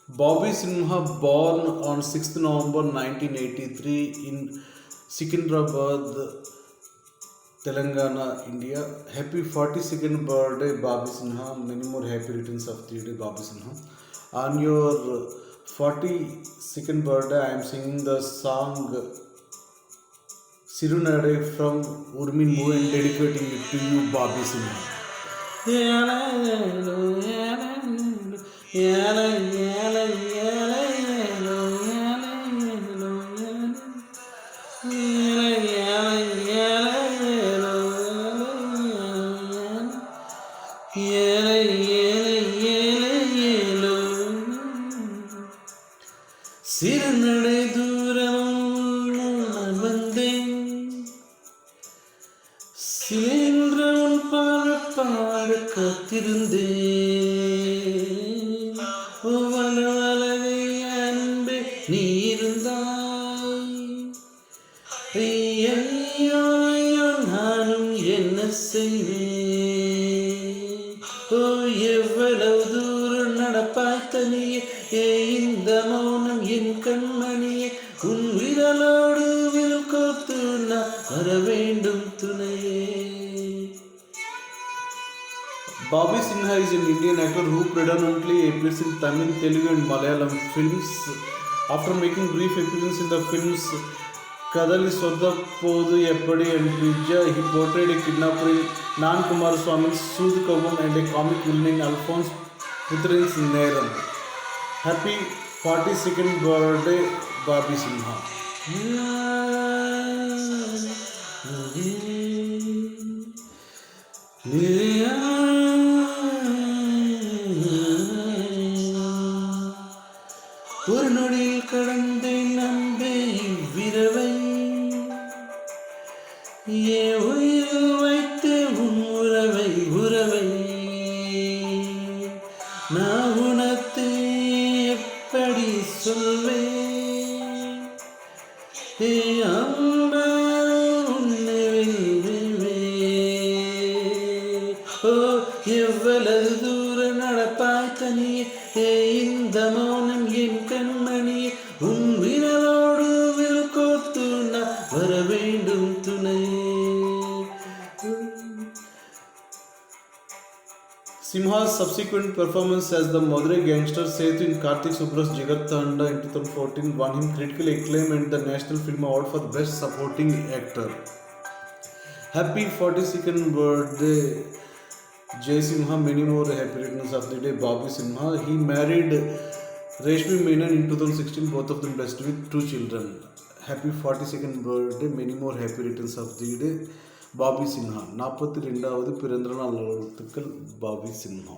Bobby Sinha, born on 6th November 1983 in Secunderabad, Telangana, India. Happy 42nd birthday, Bobby Sinha. Many more happy returns of the day, Bobby Sinha. On your 42nd birthday, I am singing the song Sirunade from Urmin Movie and dedicating it to you, Bobby Sinha. சிறுநடை தூரம் நான் வந்தேன், சிலேந்திரன் பாட காத்திருந்தேன். வளவளவே அன்பே நீ இருந்தாய், ஐயோ நானும் என்ன செய்வேன்? எவ்வளவு தூரம் நடப்பாய் தனியே, இந்த மௌனம் என் கண்மணியே, உன் விரலோடு விரல் கோர்த்து நான் வர வேண்டும் துணையே. Bobby Sinha is an Indian actor who predominantly appears in Tamil, Telugu and Malayalam films. After making brief appearance in the films Kadali Sodapodu Eppadi and Vijay, he portrayed a kidnapper in Nan Kumaraswamy's Soodhukavam and a comic villain in Alphonse Puthran's Neram. Happy 42nd birthday, Bobby Sinha. ஒரு நொடியில் கடந்தேன் நம்பே இவ்விரவை, என் உயிரில் வைத்து உன் உறவை நான் உனக்கு எப்படி சொல்வேன்? அன்பா உன்னை வெல்வேன். எவ்வளவு தூரம் நடப்பாய் தனியே, இந்த மௌனம் என் கண்மணியே, உன் விரலோடு விரல் கோர்த்து நான் வர வேண்டும் துணையே. Simha's subsequent performance as the Madurai gangster Sethu in Karthik Subbara's Jigar Thanda in 2014 won him critical acclaim and the National Film Award for Best Supporting Actor. Happy 42nd birthday, Jay Simha. Many more happy returns of the day, Bobby Sinha. He married Reshmi Menon in 2016, both of them blessed with 2 children. Happy 42nd birthday, many more happy returns of the day, Bobby Sinha. 42வது பிறந்த நாள் வாழ்த்துக்கள் Bobby Sinha.